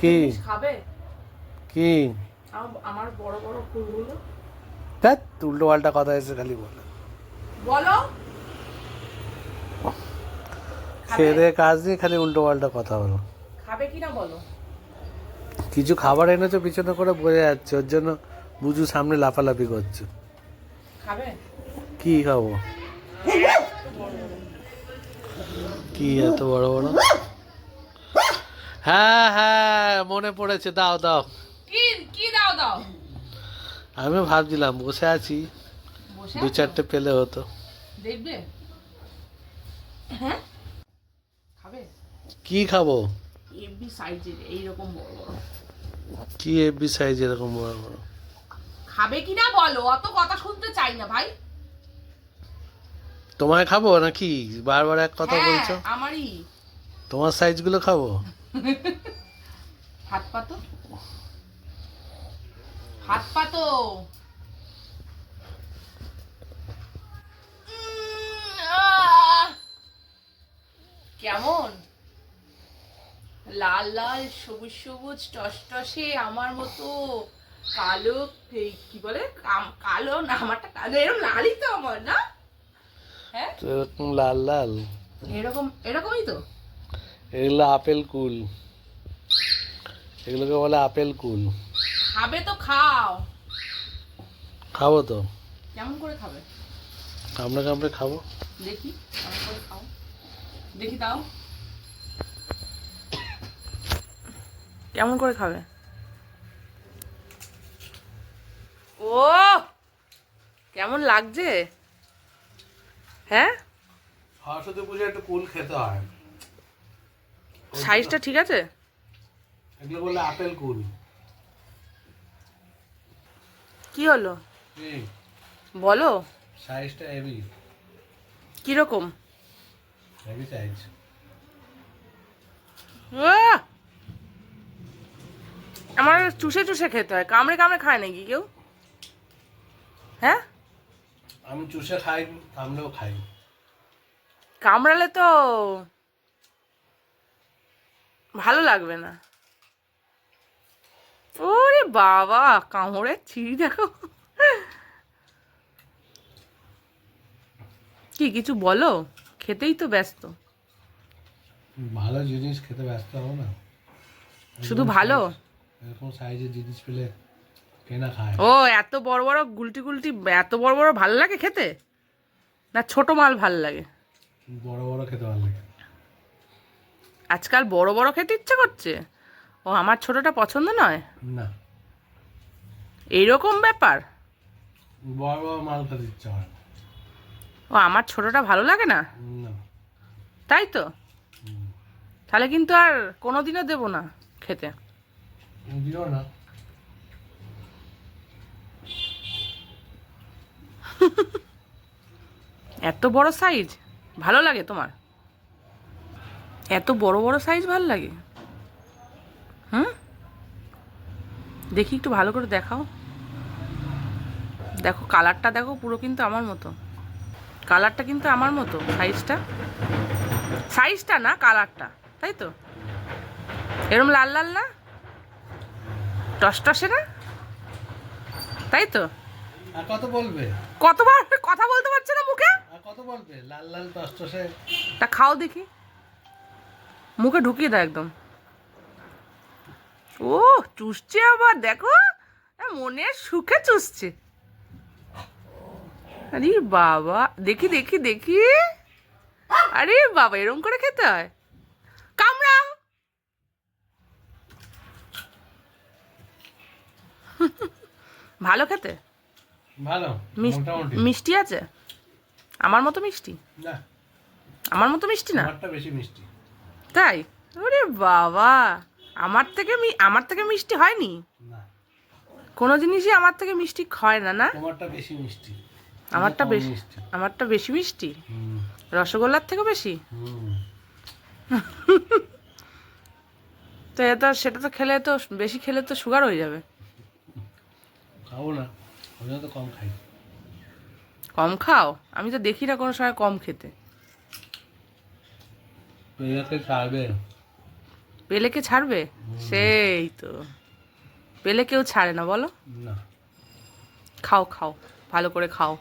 কি খাবে? কি আমার বড় বড় ফুলগুলো। ধ্যাৎ, উল্টো পাল্টা কথা এসে খালি বলে। বলো খেয়ে দিয়ে কাজ দিয়ে খালি উল্টো পাল্টা কথা বলো। খাবে কিনা বলো। কিছু খাবার এনেছো পিছনে করে বোঝা যাচ্ছে, ওর জন্য বুঝু সামনে লাফালাফি করছো। খাবে? কি খাবো? কি এত বড় বড়? হ্যাঁ হ্যাঁ, মনে পড়েছে, দাও দাও। কি কি দাও দাও? আমিও ভাবছিলাম, বসে আছি, বসে দু আছো? চারটে পেলে হতো। দেখবে? হ্যাঁ খাবে? কি খাবো? এবি সাইজের এইরকম বড় বড়। কি এফবি সাইজ এরকম বড় বড়? খাবে কিনা বলো, অত কথা শুনতে চাই না ভাই। তোমায় খাবো নাকি? বারবার এক কথা হ্যাঁ, বলছো। আমারই। তোমার সাইজগুলো খাবো? হাত পাতো, হাত পাতো। কেমন লাল লাল সবুজ সবুজ টসটসে আমার মতো কালো, কি বলে কালো না, আমারটা কালো, এরকম লালই তো আমার, না? হ্যাঁ তো এরকম লাল লাল, এরকম এরকমই তো। এগুলো আপেল কুল, এগুলোকে বলে আপেল কুল। খাবে তো খাও। খাবো তো, কেমন করে খাবে? কামড়ে কামড়ে খাবো। দেখি কেমন করে খাও, দেখি দাও কেমন করে খাবে। ও কেমন লাগছে? হ্যাঁ, সরস্বতী পুজো একটু কুল খেতে হয়। সাইজটা ঠিক আছে? এগুলো বলে আপেল কুল। কি হলো কি বলো? সাইজটা হেভি, কিরকম? Heavy size. আমার চুষে চুষে খেতে হয়, কামড়ে কামড়ে খায় নাকি কেউ? হ্যাঁ, আমি চুষে খাই, কামড়েও খাই। কামড়ালে তো ভালো লাগবে না। ওরে বাবা, কামড়ের ছিঁড়ি দেখো। কি কিছু বলো, খেতেই তো ব্যস্ত। ভালো জিনিস খেতে ব্যস্ত হবো না? শুধু ভালো? এরকম সাইজের জিনিস পেলে কে না খায়? ও এত বড় বড় গুলটি গুলটি, এত বড় বড় ভাল লাগে খেতে, না ছোট মাল ভাল লাগে? বড় বড় খেতে ভালো লাগে। আজকাল বড় বড় খেতে ইচ্ছে করছে। ও আমার ছোটটা পছন্দ নয়, না, এইরকম ব্যাপার? বড় বড় মাল খেতে ইচ্ছা হয়। ও আমার ছোটটা ভালো লাগে না, না। তাই তো? তাহলে কিন্তু আর কোনোদিনও দেবো না খেতে। দিও না। এত বড় সাইজ ভালো লাগে তোমার? এত বড় বড় সাইজ ভালো লাগে? হুম, দেখি একটু ভালো করে দেখাও। দেখো কালারটা, দেখো পুরো কিন্তু আমার মতো, কালারটা কিন্তু আমার মতো, সাইজটা, সাইজটা না কালারটা, তাই তো? এরম লাল লাল না, টসটসে না, তাই তো? আর কত বলবে? কতবার কথা বলতে পারছে না মুখে? আর কত বলবে? লাল লাল টসটসে। তা খাও দেখি, মুখে ঢুকিয়ে দাও একদম। ও চুষছে আবার, দেখো মনের সুখে চুষছে। আরে বাবা, দেখি দেখি দেখি, আরে বাবা এরম করে খেতে হয়? কামড়াও। ভালো খেতে? ভালো, মোটামুটি। মিষ্টি আছে? আমার মতো মিষ্টি? না, আমার মতো মিষ্টি না? আমারটা বেশি মিষ্টি। তাই? ওরে বাবা, আমার থেকে মিষ্টি হয়নি না, কোনো জিনিসই, আমার থেকে মিষ্টি হয় না, না? তোমারটা বেশি মিষ্টি। আমারটা কম বেশি, মিষ্টি। আমারটা বেশি মিষ্টি, হুম। রসগোল্লার থেকে বেশি? হুম। তো এটা সেটা তো খেলে তো, বেশি খেলে তো সুগার হয়ে যাবে। খাবো না, আমি তো কম খাই। কম খাও? আমি তো দেখি না কোনো সময় কম খেতে। পেয়াকে ছাড়বে। পেলেকে ছাড়বে? সেই তো, পেলে কেউ ছাড়ে না বলো। না। খাও খাও, ভালো করে খাও।